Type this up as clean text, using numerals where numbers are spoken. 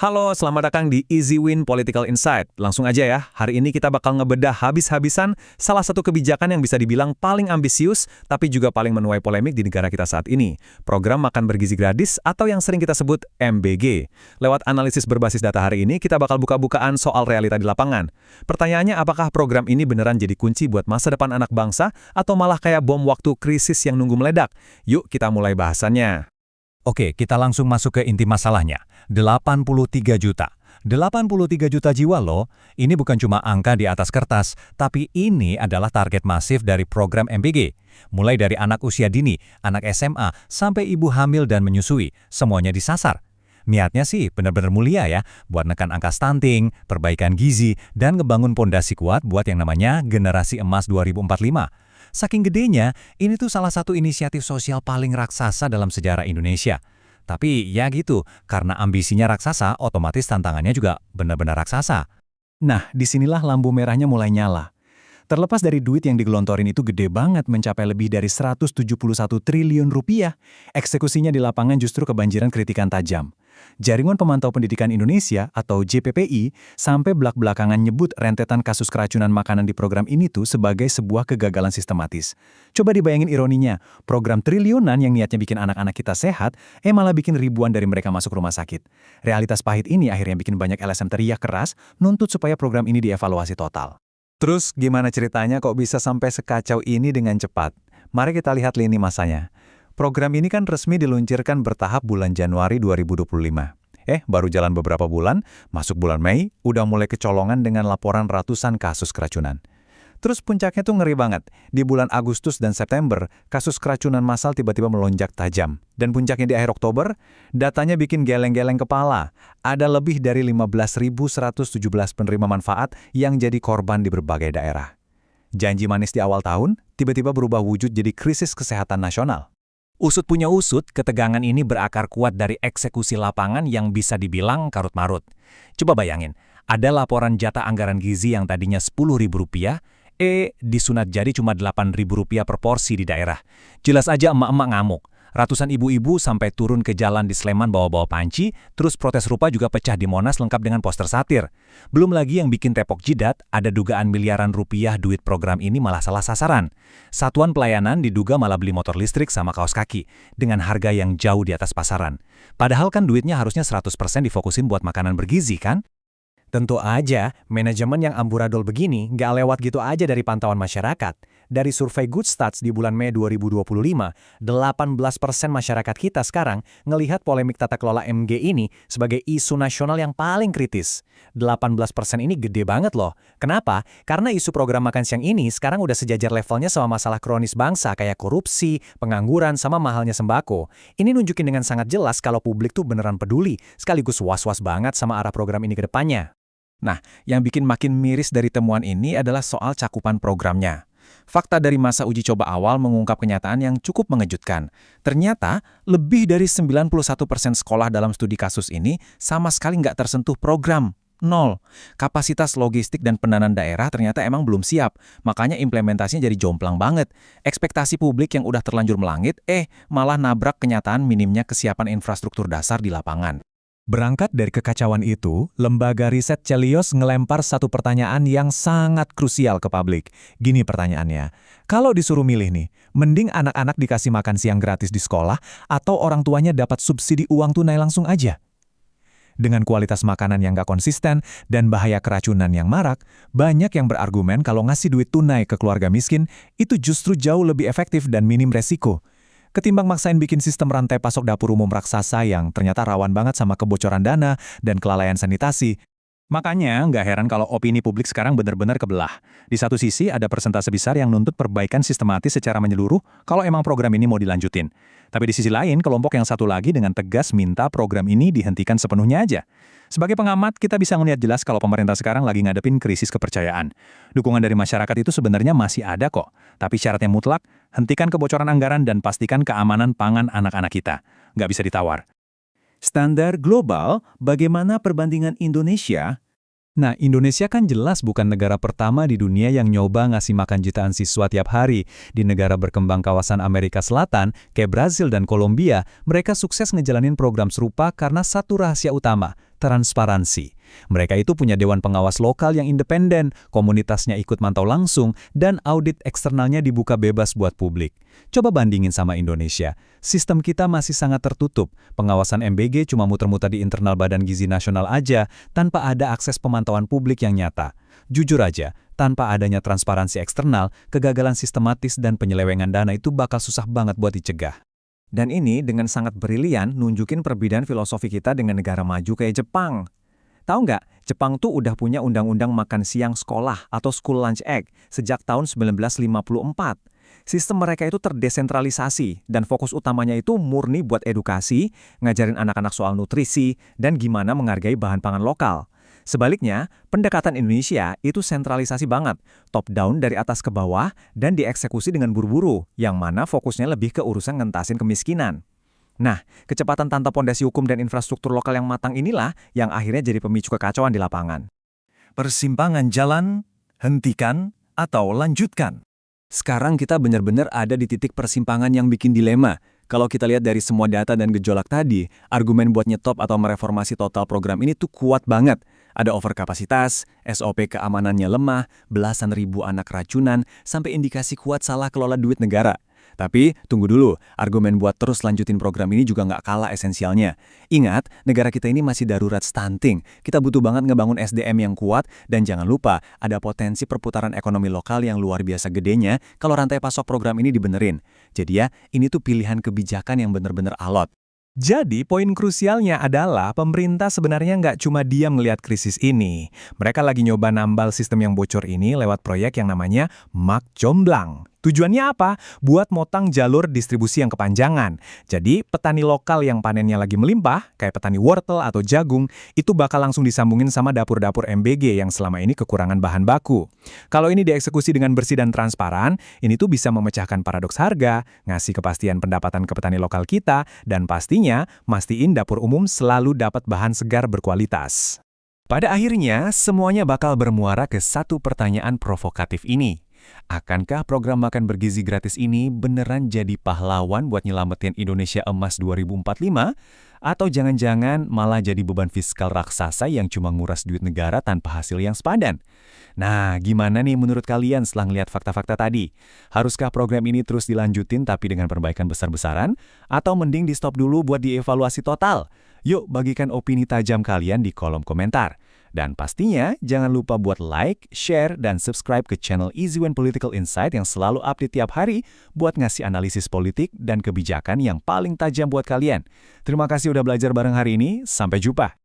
Halo, selamat datang di Easy Win Political Insight. Langsung aja ya, hari ini kita bakal ngebedah habis-habisan salah satu kebijakan yang bisa dibilang paling ambisius, tapi juga paling menuai polemik di negara kita saat ini. Program Makan Bergizi Gratis atau yang sering kita sebut MBG. Lewat analisis berbasis data hari ini, kita bakal buka-bukaan soal realita di lapangan. Pertanyaannya, apakah program ini beneran jadi kunci buat masa depan anak bangsa, atau malah kayak bom waktu krisis yang nunggu meledak? Yuk, kita mulai bahasannya. Oke, kita langsung masuk ke inti masalahnya. 83 juta. 83 juta jiwa loh. Ini bukan cuma angka di atas kertas, tapi ini adalah target masif dari program MBG. Mulai dari anak usia dini, anak SMA, sampai ibu hamil dan menyusui, semuanya disasar. Niatnya sih benar-benar mulia ya, buat nekan angka stunting, perbaikan gizi, dan ngebangun pondasi kuat buat yang namanya generasi emas 2045. Saking gedenya, ini tuh salah satu inisiatif sosial paling raksasa dalam sejarah Indonesia. Tapi ya gitu, karena ambisinya raksasa, otomatis tantangannya juga benar-benar raksasa. Nah, disinilah lampu merahnya mulai nyala. Terlepas dari duit yang digelontorin itu gede banget, mencapai lebih dari 171 triliun rupiah, eksekusinya di lapangan justru kebanjiran kritikan tajam. Jaringan Pemantau Pendidikan Indonesia atau JPPI sampai belak-belakangan nyebut rentetan kasus keracunan makanan di program ini tuh sebagai sebuah kegagalan sistematis. Coba dibayangin ironinya, program triliunan yang niatnya bikin anak-anak kita sehat, malah bikin ribuan dari mereka masuk rumah sakit. Realitas pahit ini akhirnya bikin banyak LSM teriak keras, nuntut supaya program ini dievaluasi total. Terus gimana ceritanya kok bisa sampai sekacau ini dengan cepat? Mari kita lihat lini masanya. Program ini kan resmi diluncurkan bertahap bulan Januari 2025. Baru jalan beberapa bulan, masuk bulan Mei, udah mulai kecolongan dengan laporan ratusan kasus keracunan. Terus puncaknya tuh ngeri banget. Di bulan Agustus dan September, kasus keracunan massal tiba-tiba melonjak tajam. Dan puncaknya di akhir Oktober, datanya bikin geleng-geleng kepala. Ada lebih dari 15.117 penerima manfaat yang jadi korban di berbagai daerah. Janji manis di awal tahun, tiba-tiba berubah wujud jadi krisis kesehatan nasional. Usut punya usut, ketegangan ini berakar kuat dari eksekusi lapangan yang bisa dibilang karut-marut. Coba bayangin, ada laporan jatah anggaran gizi yang tadinya Rp10.000, disunat jadi cuma Rp8.000 per porsi di daerah. Jelas aja emak-emak ngamuk. Ratusan ibu-ibu sampai turun ke jalan di Sleman bawa-bawa panci, terus protes rupa juga pecah di Monas lengkap dengan poster satir. Belum lagi yang bikin tepok jidat, ada dugaan miliaran rupiah duit program ini malah salah sasaran. Satuan pelayanan diduga malah beli motor listrik sama kaos kaki, dengan harga yang jauh di atas pasaran. Padahal kan duitnya harusnya 100% difokusin buat makanan bergizi kan? Tentu aja, manajemen yang amburadul begini nggak lewat gitu aja dari pantauan masyarakat. Dari survei Good Stats di bulan Mei 2025, 18% masyarakat kita sekarang ngelihat polemik tata kelola MG ini sebagai isu nasional yang paling kritis. 18% ini gede banget loh. Kenapa? Karena isu program makan siang ini sekarang udah sejajar levelnya sama masalah kronis bangsa kayak korupsi, pengangguran, sama mahalnya sembako. Ini nunjukin dengan sangat jelas kalau publik tuh beneran peduli, sekaligus was-was banget sama arah program ini ke depannya. Nah, yang bikin makin miris dari temuan ini adalah soal cakupan programnya. Fakta dari masa uji coba awal mengungkap kenyataan yang cukup mengejutkan. Ternyata, lebih dari 91% sekolah dalam studi kasus ini sama sekali nggak tersentuh program. 0. Kapasitas logistik dan pendanaan daerah ternyata emang belum siap, makanya implementasinya jadi jomplang banget. Ekspektasi publik yang udah terlanjur melangit, malah nabrak kenyataan minimnya kesiapan infrastruktur dasar di lapangan. Berangkat dari kekacauan itu, lembaga riset Celios ngelempar satu pertanyaan yang sangat krusial ke publik. Gini pertanyaannya, kalau disuruh milih nih, mending anak-anak dikasih makan siang gratis di sekolah atau orang tuanya dapat subsidi uang tunai langsung aja? Dengan kualitas makanan yang gak konsisten dan bahaya keracunan yang marak, banyak yang berargumen kalau ngasih duit tunai ke keluarga miskin itu justru jauh lebih efektif dan minim resiko. Ketimbang maksain bikin sistem rantai pasok dapur umum raksasa yang ternyata rawan banget sama kebocoran dana dan kelalaian sanitasi. Makanya nggak heran kalau opini publik sekarang benar-benar kebelah. Di satu sisi ada persentase besar yang nuntut perbaikan sistematis secara menyeluruh kalau emang program ini mau dilanjutin. Tapi di sisi lain, kelompok yang satu lagi dengan tegas minta program ini dihentikan sepenuhnya aja. Sebagai pengamat, kita bisa ngelihat jelas kalau pemerintah sekarang lagi ngadepin krisis kepercayaan. Dukungan dari masyarakat itu sebenarnya masih ada kok. Tapi syaratnya mutlak, hentikan kebocoran anggaran dan pastikan keamanan pangan anak-anak kita. Nggak bisa ditawar. Standar global, bagaimana perbandingan Indonesia? Nah, Indonesia kan jelas bukan negara pertama di dunia yang nyoba ngasih makan jutaan siswa tiap hari. Di negara berkembang kawasan Amerika Selatan, kayak Brazil dan Kolombia, mereka sukses ngejalanin program serupa karena satu rahasia utama, transparansi. Mereka itu punya dewan pengawas lokal yang independen, komunitasnya ikut mantau langsung, dan audit eksternalnya dibuka bebas buat publik. Coba bandingin sama Indonesia. Sistem kita masih sangat tertutup. Pengawasan MBG cuma muter-muter di internal Badan Gizi Nasional aja, tanpa ada akses pemantauan publik yang nyata. Jujur aja, tanpa adanya transparansi eksternal, kegagalan sistematis dan penyelewengan dana itu bakal susah banget buat dicegah. Dan ini dengan sangat brilian nunjukin perbedaan filosofi kita dengan negara maju kayak Jepang. Tahu nggak, Jepang tuh udah punya undang-undang makan siang sekolah atau School Lunch Act sejak tahun 1954. Sistem mereka itu terdesentralisasi dan fokus utamanya itu murni buat edukasi, ngajarin anak-anak soal nutrisi, dan gimana menghargai bahan pangan lokal. Sebaliknya, pendekatan Indonesia itu sentralisasi banget, top-down dari atas ke bawah, dan dieksekusi dengan buru-buru, yang mana fokusnya lebih ke urusan ngentasin kemiskinan. Nah, kecepatan tanpa pondasi hukum dan infrastruktur lokal yang matang inilah yang akhirnya jadi pemicu kekacauan di lapangan. Persimpangan jalan, hentikan, atau lanjutkan. Sekarang kita benar-benar ada di titik persimpangan yang bikin dilema. Kalau kita lihat dari semua data dan gejolak tadi, argumen buat nyetop atau mereformasi total program ini tuh kuat banget. Ada overkapasitas, SOP keamanannya lemah, belasan ribu anak racunan, sampai indikasi kuat salah kelola duit negara. Tapi, tunggu dulu, argumen buat terus lanjutin program ini juga nggak kalah esensialnya. Ingat, negara kita ini masih darurat stunting. Kita butuh banget ngebangun SDM yang kuat, dan jangan lupa, ada potensi perputaran ekonomi lokal yang luar biasa gedenya kalau rantai pasok program ini dibenerin. Jadi ya, ini tuh pilihan kebijakan yang bener-bener alot. Jadi, poin krusialnya adalah pemerintah sebenarnya nggak cuma diam ngelihat krisis ini. Mereka lagi nyoba nambal sistem yang bocor ini lewat proyek yang namanya Mak Jomblang. Tujuannya apa? Buat motong jalur distribusi yang kepanjangan. Jadi, petani lokal yang panennya lagi melimpah, kayak petani wortel atau jagung, itu bakal langsung disambungin sama dapur-dapur MBG yang selama ini kekurangan bahan baku. Kalau ini dieksekusi dengan bersih dan transparan, ini tuh bisa memecahkan paradoks harga, ngasih kepastian pendapatan ke petani lokal kita, dan pastinya mastiin dapur umum selalu dapat bahan segar berkualitas. Pada akhirnya, semuanya bakal bermuara ke satu pertanyaan provokatif ini. Akankah program makan bergizi gratis ini beneran jadi pahlawan buat nyelamatin Indonesia Emas 2045? Atau jangan-jangan malah jadi beban fiskal raksasa yang cuma nguras duit negara tanpa hasil yang sepadan? Nah, gimana nih menurut kalian setelah ngeliat fakta-fakta tadi? Haruskah program ini terus dilanjutin tapi dengan perbaikan besar-besaran? Atau mending di-stop dulu buat dievaluasi total? Yuk, bagikan opini tajam kalian di kolom komentar. Dan pastinya, jangan lupa buat like, share, dan subscribe ke channel Easy Win Political Insight yang selalu update tiap hari buat ngasih analisis politik dan kebijakan yang paling tajam buat kalian. Terima kasih udah belajar bareng hari ini, sampai jumpa!